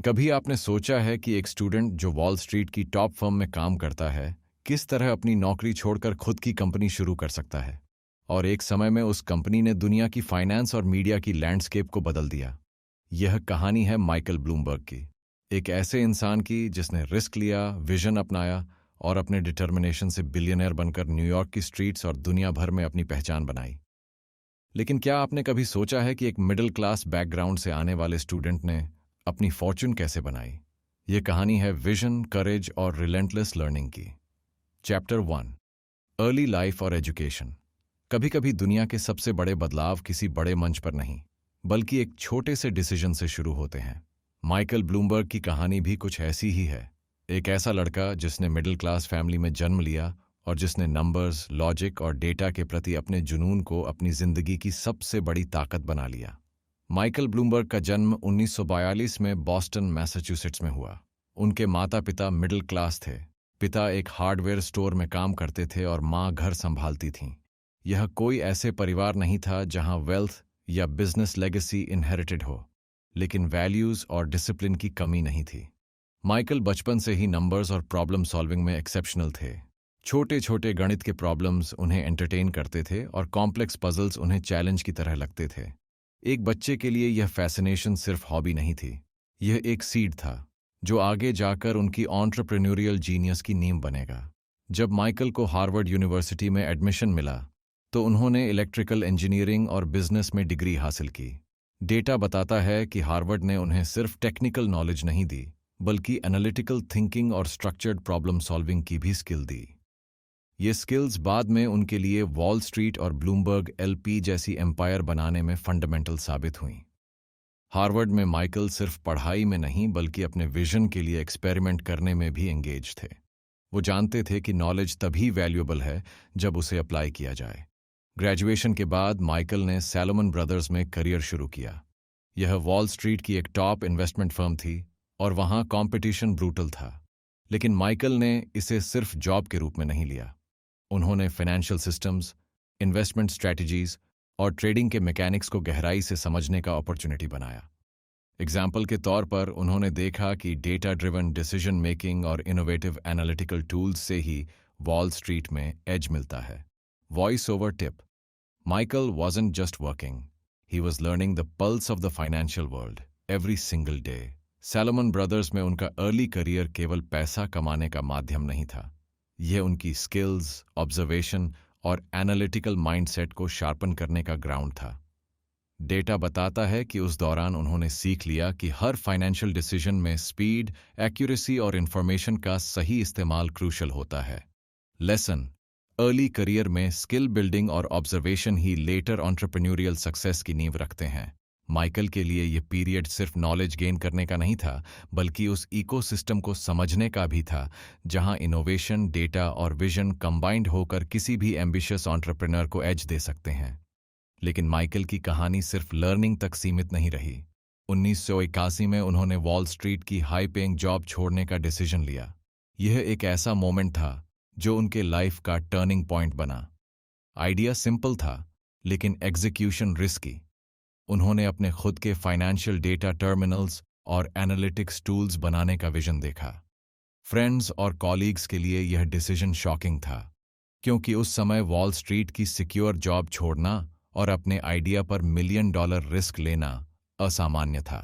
कभी आपने सोचा है कि एक स्टूडेंट जो वॉल स्ट्रीट की टॉप फर्म में काम करता है, किस तरह अपनी नौकरी छोड़कर खुद की कंपनी शुरू कर सकता है? और एक समय में उस कंपनी ने दुनिया की फाइनेंस और मीडिया की लैंडस्केप को बदल दिया। यह कहानी है माइकल ब्लूमबर्ग की, एक ऐसे इंसान की जिसने रिस्क लिया, विजन अपनाया और अपने डिटर्मिनेशन से बिलियनर बनकर न्यूयॉर्क की स्ट्रीट्स और दुनिया भर में अपनी पहचान बनाई। लेकिन क्या आपने कभी सोचा है कि एक मिडिल क्लास बैकग्राउंड से आने वाले स्टूडेंट ने अपनी फॉर्च्यून कैसे बनाई? ये कहानी है विजन, करेज और रिलेंटलेस लर्निंग की। चैप्टर 1, अर्ली लाइफ और एजुकेशन। कभी कभी दुनिया के सबसे बड़े बदलाव किसी बड़े मंच पर नहीं, बल्कि एक छोटे से डिसीजन से शुरू होते हैं। माइकल ब्लूमबर्ग की कहानी भी कुछ ऐसी ही है। एक ऐसा लड़का जिसने मिडिल क्लास फैमिली में जन्म लिया और जिसने नंबर्स, लॉजिक और डेटा के प्रति अपने जुनून को अपनी जिंदगी की सबसे बड़ी ताकत बना लिया। माइकल ब्लूमबर्ग का जन्म 1942 में बॉस्टन, मैसाचुसेट्स में हुआ। उनके माता पिता मिडिल क्लास थे। पिता एक हार्डवेयर स्टोर में काम करते थे और माँ घर संभालती थीं। यह कोई ऐसे परिवार नहीं था जहां वेल्थ या बिजनेस लेगेसी इनहेरिटेड हो, लेकिन वैल्यूज और डिसिप्लिन की कमी नहीं थी। माइकल बचपन से ही नंबर्स और प्रॉब्लम सॉल्विंग में एक्सेप्शनल थे। छोटे छोटे गणित के प्रॉब्लम्स उन्हें एंटरटेन करते थे और कॉम्प्लेक्स पजल्स उन्हें चैलेंज की तरह लगते थे। एक बच्चे के लिए यह फैसिनेशन सिर्फ हॉबी नहीं थी, यह एक सीड था जो आगे जाकर उनकी एंटरप्रेन्योरियल जीनियस की नींव बनेगा। जब माइकल को हार्वर्ड यूनिवर्सिटी में एडमिशन मिला तो उन्होंने इलेक्ट्रिकल इंजीनियरिंग और बिजनेस में डिग्री हासिल की। डेटा बताता है कि हार्वर्ड ने उन्हें सिर्फ टेक्निकल नॉलेज नहीं दी, बल्कि एनालिटिकल थिंकिंग और स्ट्रक्चर्ड प्रॉब्लम सॉल्विंग की भी स्किल दी। ये स्किल्स बाद में उनके लिए वॉल स्ट्रीट और ब्लूमबर्ग एलपी जैसी एम्पायर बनाने में फंडामेंटल साबित हुईं। हार्वर्ड में माइकल सिर्फ पढ़ाई में नहीं बल्कि अपने विजन के लिए एक्सपेरिमेंट करने में भी एंगेज थे। वो जानते थे कि नॉलेज तभी वैल्यूएबल है जब उसे अप्लाई किया जाए। ग्रेजुएशन के बाद माइकल ने सैलोमन ब्रदर्स में करियर शुरू किया। यह वॉल स्ट्रीट की एक टॉप इन्वेस्टमेंट फर्म थी और वहाँ कॉम्पिटिशन ब्रूटल था। लेकिन माइकल ने इसे सिर्फ जॉब के रूप में नहीं लिया। उन्होंने फाइनेंशियल सिस्टम्स, इन्वेस्टमेंट स्ट्रैटेजीज और ट्रेडिंग के मैकेनिक्स को गहराई से समझने का अपॉर्चुनिटी बनाया। एग्जाम्पल के तौर पर उन्होंने देखा कि डेटा ड्रिवन डिसीजन मेकिंग और इनोवेटिव एनालिटिकल टूल्स से ही वॉल स्ट्रीट में एज मिलता है। Voice over tip: Michael wasn't just working, he was learning the pulse of the financial world every single day. Salomon brothers में उनका early career केवल पैसा कमाने का माध्यम नहीं था, यह उनकी स्किल्स, ऑब्जर्वेशन और एनालिटिकल माइंडसेट को शार्पन करने का ग्राउंड था। डेटा बताता है कि उस दौरान उन्होंने सीख लिया कि हर फाइनेंशियल डिसीजन में स्पीड, एक्यूरेसी और इंफॉर्मेशन का सही इस्तेमाल क्रूशल होता है। लेसन: अर्ली करियर में स्किल बिल्डिंग और ऑब्जर्वेशन ही लेटर एंटरप्रेन्योरियल सक्सेस की नींव रखते हैं। माइकल के लिए ये पीरियड सिर्फ नॉलेज गेन करने का नहीं था, बल्कि उस इकोसिस्टम को समझने का भी था जहां इनोवेशन, डेटा और विजन कंबाइंड होकर किसी भी एम्बिशियस एंटरप्रेन्योर को एज दे सकते हैं। लेकिन माइकल की कहानी सिर्फ लर्निंग तक सीमित नहीं रही। 1981 में उन्होंने वॉल स्ट्रीट की हाई पेइंग जॉब छोड़ने का डिसीजन लिया। यह एक ऐसा मोमेंट था जो उनके लाइफ का टर्निंग पॉइंट बना। आइडिया सिंपल था, लेकिन एग्जीक्यूशन रिस्की। उन्होंने अपने खुद के फाइनेंशियल डेटा टर्मिनल्स और एनालिटिक्स टूल्स बनाने का विजन देखा। फ्रेंड्स और कॉलीग्स के लिए यह डिसीजन शॉकिंग था, क्योंकि उस समय वॉल स्ट्रीट की सिक्योर जॉब छोड़ना और अपने आइडिया पर $1 मिलियन रिस्क लेना असामान्य था।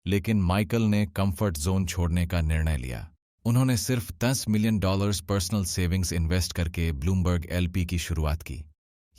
लेकिन माइकल ने कंफर्ट जोन छोड़ने का निर्णय लिया। उन्होंने सिर्फ $10 मिलियन पर्सनल सेविंग्स इन्वेस्ट करके ब्लूमबर्ग एलपी की शुरुआत की।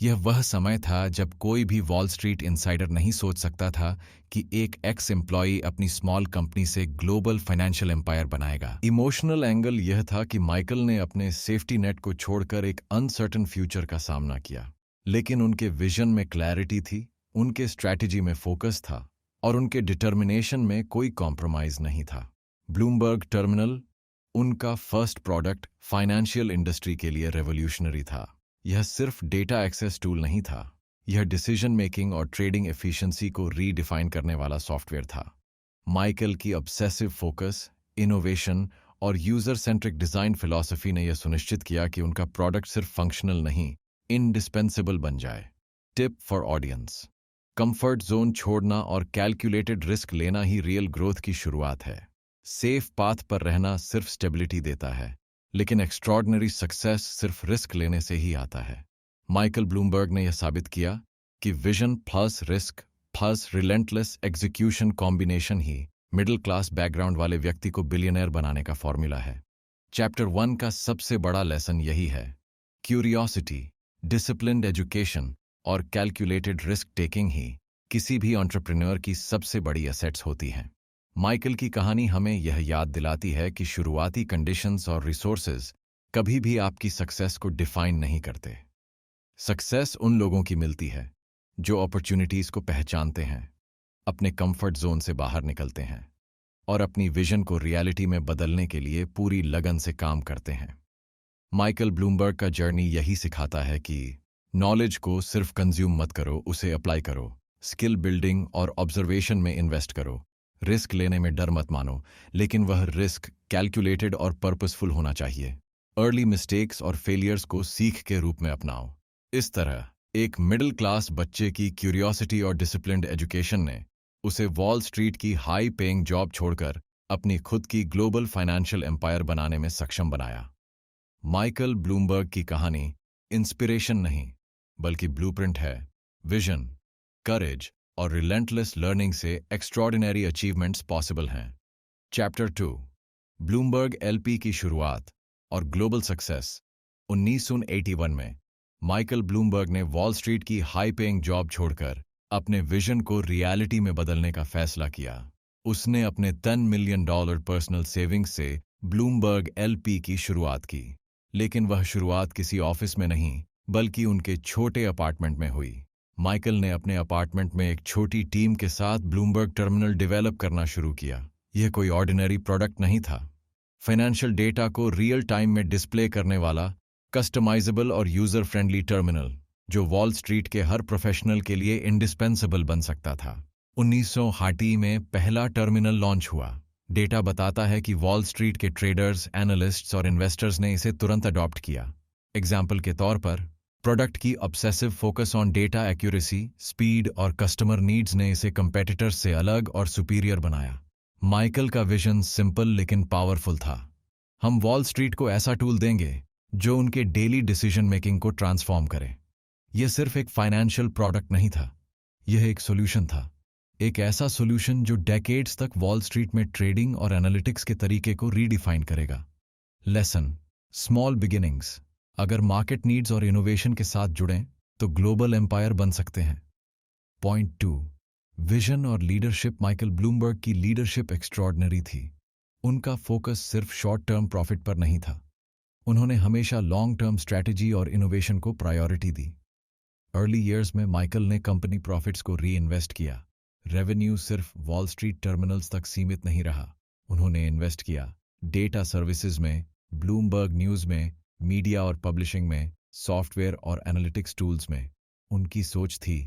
यह वह समय था जब कोई भी वॉल स्ट्रीट इनसाइडर नहीं सोच सकता था कि एक एक्स एम्प्लॉई अपनी स्मॉल कंपनी से ग्लोबल फाइनेंशियल एम्पायर बनाएगा। इमोशनल एंगल यह था कि माइकल ने अपने सेफ्टी नेट को छोड़कर एक अनसर्टन फ्यूचर का सामना किया। लेकिन उनके विजन में क्लैरिटी थी, उनके स्ट्रैटेजी में फोकस था और उनके डिटर्मिनेशन में कोई कॉम्प्रोमाइज नहीं था। ब्लूमबर्ग टर्मिनल, उनका फर्स्ट प्रोडक्ट, फाइनेंशियल इंडस्ट्री के लिए रेवोल्यूशनरी था। यह सिर्फ डेटा एक्सेस टूल नहीं था, यह डिसीजन मेकिंग और ट्रेडिंग एफिशिएंसी को रीडिफाइन करने वाला सॉफ्टवेयर था। माइकल की ऑब्सेसिव फोकस, इनोवेशन और यूजर सेंट्रिक डिजाइन फिलॉसफी ने यह सुनिश्चित किया कि उनका प्रोडक्ट सिर्फ फंक्शनल नहीं, इंडिस्पेंसेबल बन जाए। Tip for audience: comfort zone छोड़ना और कैलकुलेटेड रिस्क लेना ही रियल ग्रोथ की शुरुआत है। सेफ पाथ पर रहना सिर्फ स्टेबिलिटी देता है, लेकिन एक्स्ट्रॉर्डिनरी सक्सेस सिर्फ रिस्क लेने से ही आता है। माइकल ब्लूमबर्ग ने यह साबित किया कि vision plus risk plus relentless execution combination ही मिडिल क्लास बैकग्राउंड वाले व्यक्ति को बिलियनर बनाने का फॉर्मूला है। चैप्टर 1 का सबसे बड़ा लेसन यही है। क्यूरियोसिटी, डिसिप्लिन्ड एजुकेशन और कैलकुलेटेड रिस्क टेकिंग ही किसी भी एंटरप्रेन्योर की सबसे बड़ी एसेट्स होती हैं। माइकल की कहानी हमें यह याद दिलाती है कि शुरुआती कंडीशंस और रिसोर्सेज कभी भी आपकी सक्सेस को डिफाइन नहीं करते। सक्सेस उन लोगों की मिलती है जो अपॉर्चुनिटीज को पहचानते हैं, अपने कंफर्ट जोन से बाहर निकलते हैं और अपनी विजन को रियलिटी में बदलने के लिए पूरी लगन से काम करते हैं। माइकल ब्लूमबर्ग का जर्नी यही सिखाता है कि नॉलेज को सिर्फ कंज्यूम मत करो, उसे अप्लाई करो। स्किल बिल्डिंग और ऑब्जर्वेशन में इन्वेस्ट करो। रिस्क लेने में डर मत मानो, लेकिन वह रिस्क कैलकुलेटेड और पर्पसफुल होना चाहिए। अर्ली मिस्टेक्स और फेलियर्स को सीख के रूप में अपनाओ। इस तरह एक मिडिल क्लास बच्चे की क्यूरियोसिटी और डिसिप्लिन्ड एजुकेशन ने उसे वॉल स्ट्रीट की हाई पेइंग जॉब छोड़कर अपनी खुद की ग्लोबल फाइनेंशियल एम्पायर बनाने में सक्षम बनाया। माइकल ब्लूमबर्ग की कहानी इंस्पिरेशन नहीं, बल्कि ब्लूप्रिंट है। विजन, करेज और रिलेंटलेस लर्निंग से एक्स्ट्रॉर्डिनरी अचीवमेंट्स पॉसिबल हैं। चैप्टर 2, ब्लूमबर्ग एलपी की शुरुआत और ग्लोबल सक्सेस। 1981 में माइकल ब्लूमबर्ग ने वॉल स्ट्रीट की हाई पेइंग जॉब छोड़कर अपने विजन को रियलिटी में बदलने का फैसला किया। उसने अपने $10 मिलियन पर्सनल सेविंग्स से ब्लूमबर्ग एलपी की शुरुआत की, लेकिन वह शुरुआत किसी ऑफिस में नहीं, बल्कि उनके छोटे अपार्टमेंट में हुई। माइकल ने अपने अपार्टमेंट में एक छोटी टीम के साथ ब्लूमबर्ग टर्मिनल डेवलप करना शुरू किया। यह कोई ऑर्डिनरी प्रोडक्ट नहीं था। फाइनेंशियल डेटा को रियल टाइम में डिस्प्ले करने वाला कस्टमाइजेबल और यूजर फ्रेंडली टर्मिनल, जो वॉल स्ट्रीट के हर प्रोफेशनल के लिए इंडिस्पेंसेबल बन सकता था। 1960 में पहला टर्मिनल लॉन्च हुआ। डेटा बताता है कि वॉल स्ट्रीट के ट्रेडर्स, एनालिस्ट्स और इन्वेस्टर्स ने इसे तुरंत अडॉप्ट किया। एग्जाम्पल के तौर पर, प्रोडक्ट की obsessive focus on data accuracy, speed और कस्टमर नीड्स ने इसे कंपेटिटर्स से अलग और सुपीरियर बनाया। माइकल का विजन सिंपल लेकिन पावरफुल था। हम वॉल स्ट्रीट को ऐसा टूल देंगे जो उनके डेली डिसीजन मेकिंग को ट्रांसफॉर्म करे। यह सिर्फ एक फाइनेंशियल प्रोडक्ट नहीं था, यह एक सॉल्यूशन था। एक ऐसा सॉल्यूशन जो डेकेड्स तक वॉल स्ट्रीट में ट्रेडिंग और एनालिटिक्स के तरीके को रीडिफाइन करेगा। Lesson, small beginnings. अगर मार्केट नीड्स और इनोवेशन के साथ जुड़ें तो ग्लोबल एम्पायर बन सकते हैं। पॉइंट 2, विजन और लीडरशिप। माइकल ब्लूमबर्ग की लीडरशिप एक्स्ट्रॉर्डिनरी थी। उनका फोकस सिर्फ शॉर्ट टर्म प्रॉफिट पर नहीं था। उन्होंने हमेशा लॉन्ग टर्म स्ट्रैटेजी और इनोवेशन को प्रायोरिटी दी। अर्ली ईयर्स में माइकल ने कंपनी प्रॉफिट्स को री इन्वेस्ट किया। रेवेन्यू सिर्फ वॉल स्ट्रीट टर्मिनल्स तक सीमित नहीं रहा। उन्होंने इन्वेस्ट किया डेटा सर्विसेज में, ब्लूमबर्ग न्यूज़ में, मीडिया और पब्लिशिंग में, सॉफ्टवेयर और एनालिटिक्स टूल्स में। उनकी सोच थी,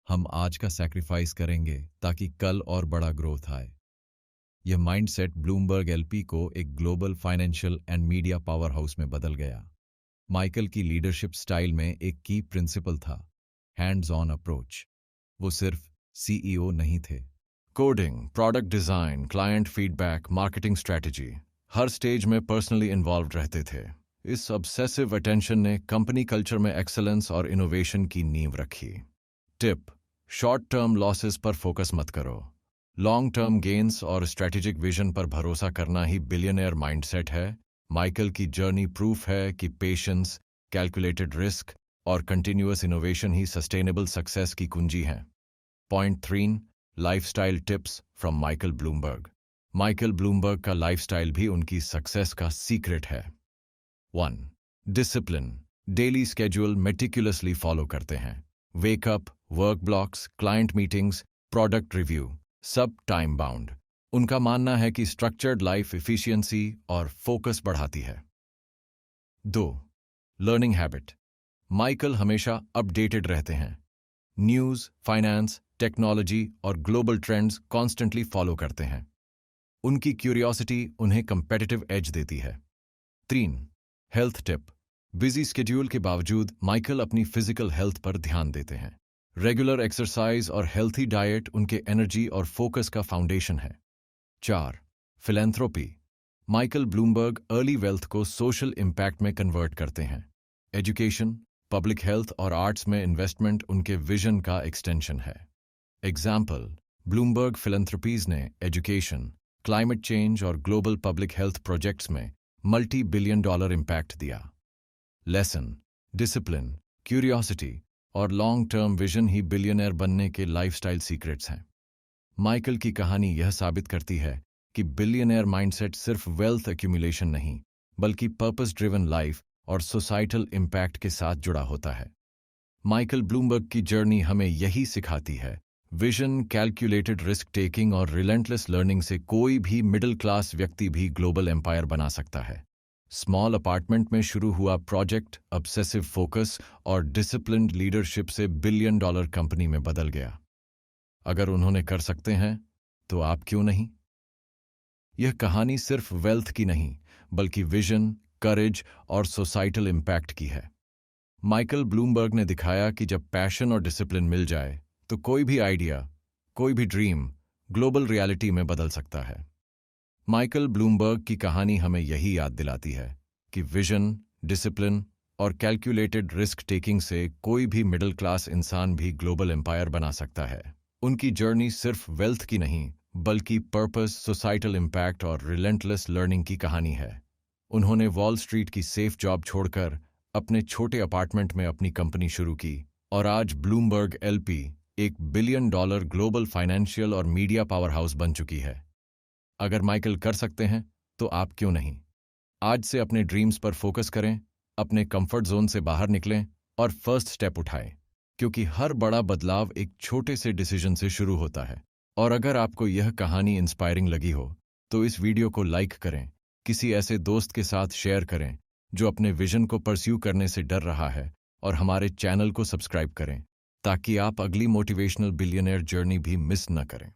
हम आज का सैक्रिफाइस करेंगे ताकि कल और बड़ा ग्रोथ आए। यह माइंडसेट ब्लूमबर्ग एलपी को एक global financial and media power house में बदल गया। माइकल की लीडरशिप स्टाइल में एक की प्रिंसिपल था, हैंड्स ऑन अप्रोच। वो सिर्फ सीईओ नहीं थे। Coding, product design, client feedback, marketing strategy, हर स्टेज में पर्सनली इन्वॉल्व रहते थे। इस ऑब्सेसिव अटेंशन ने कंपनी कल्चर में एक्सेलेंस और इनोवेशन की नींव रखी। टिप, शॉर्ट टर्म लॉसेस पर फोकस मत करो। लॉन्ग टर्म गेन्स और स्ट्रैटेजिक विजन पर भरोसा करना ही बिलियनियर माइंडसेट है। माइकल की जर्नी प्रूफ है कि पेशेंस, कैलकुलेटेड रिस्क और कंटिन्यूअस इनोवेशन ही सस्टेनेबल सक्सेस की कुंजी हैं। Point 3, lifestyle tips from Michael Bloomberg. Michael Bloomberg का लाइफस्टाइल भी उनकी सक्सेस का सीक्रेट है। 1, discipline. Daily schedule meticulously follow करते हैं। Wake up, work blocks, client meetings, product review, सब टाइम बाउंड। उनका मानना है कि स्ट्रक्चर्ड लाइफ एफिशिएंसी और फोकस बढ़ाती है। 2, लर्निंग हैबिट। माइकल हमेशा अपडेटेड रहते हैं। न्यूज़, फाइनेंस, टेक्नोलॉजी और ग्लोबल ट्रेंड्स कॉन्स्टेंटली फॉलो करते हैं। उनकी क्यूरियोसिटी उन्हें कंपेटिटिव एज देती है। 3, हेल्थ टिप। बिजी स्केड्यूल के बावजूद माइकल अपनी फिजिकल हेल्थ पर ध्यान देते हैं। रेगुलर एक्सरसाइज और हेल्थी डाइट उनके एनर्जी और फोकस का फाउंडेशन है। 4, philanthropy. Michael Bloomberg early wealth को सोशल इम्पैक्ट में कन्वर्ट करते हैं। एजुकेशन, पब्लिक हेल्थ और आर्ट्स में इन्वेस्टमेंट उनके विजन का एक्सटेंशन है। एग्जाम्पल, ब्लूमबर्ग फिलैंथ्रोपीज ने एजुकेशन, क्लाइमेट चेंज और ग्लोबल पब्लिक हेल्थ प्रोजेक्ट्स में $multi-billion इम्पैक्ट दिया। लेसन, डिसिप्लिन, क्यूरियोसिटी और लॉन्ग टर्म विजन ही बिलियनर बनने के लाइफस्टाइल सीक्रेट्स हैं। माइकल की कहानी यह साबित करती है कि बिलियनर माइंडसेट सिर्फ वेल्थ एक्यूमुलेशन नहीं, बल्कि पर्पस ड्रिवन लाइफ और सोसाइटल इम्पैक्ट के साथ जुड़ा होता है। माइकल ब्लूमबर्ग की जर्नी हमें यही सिखाती है, विजन, कैलकुलेटेड रिस्क टेकिंग और रिलेंटलेस लर्निंग से कोई भी मिडिल क्लास व्यक्ति भी ग्लोबल एम्पायर बना सकता है। स्मॉल अपार्टमेंट में शुरू हुआ प्रोजेक्ट ऑब्सेसिव फोकस और डिसिप्लिन्ड लीडरशिप से $1 बिलियन कंपनी में बदल गया। अगर उन्होंने कर सकते हैं तो आप क्यों नहीं? यह कहानी सिर्फ वेल्थ की नहीं, बल्कि विजन, करेज और सोसाइटल इम्पैक्ट की है। माइकल ब्लूमबर्ग ने दिखाया कि जब पैशन और डिसिप्लिन मिल जाए तो कोई भी आइडिया, कोई भी ड्रीम ग्लोबल रियलिटी में बदल सकता है। माइकल ब्लूमबर्ग की कहानी हमें यही याद दिलाती है कि विजन, डिसिप्लिन और कैलकुलेटेड रिस्क टेकिंग से कोई भी मिडिल क्लास इंसान भी ग्लोबल एम्पायर बना सकता है। उनकी जर्नी सिर्फ वेल्थ की नहीं, बल्कि पर्पस, सोसाइटल इम्पैक्ट और रिलेंटलेस लर्निंग की कहानी है। उन्होंने वॉल स्ट्रीट की सेफ जॉब छोड़कर अपने छोटे अपार्टमेंट में अपनी कंपनी शुरू की और आज ब्लूमबर्ग एलपी एक $1 बिलियन ग्लोबल फाइनेंशियल और मीडिया पावर हाउस बन चुकी है। अगर माइकल कर सकते हैं तो आप क्यों नहीं? आज से अपने ड्रीम्स पर फोकस करें, अपने कंफर्ट जोन से बाहर निकलें और फर्स्ट स्टेप उठाएं, क्योंकि हर बड़ा बदलाव एक छोटे से डिसीजन से शुरू होता है। और अगर आपको यह कहानी इंस्पायरिंग लगी हो तो इस वीडियो को लाइक करें, किसी ऐसे दोस्त के साथ शेयर करें जो अपने विजन को परस्यू करने से डर रहा है, और हमारे चैनल को सब्सक्राइब करें ताकि आप अगली मोटिवेशनल बिलियनियर जर्नी भी मिस न करें।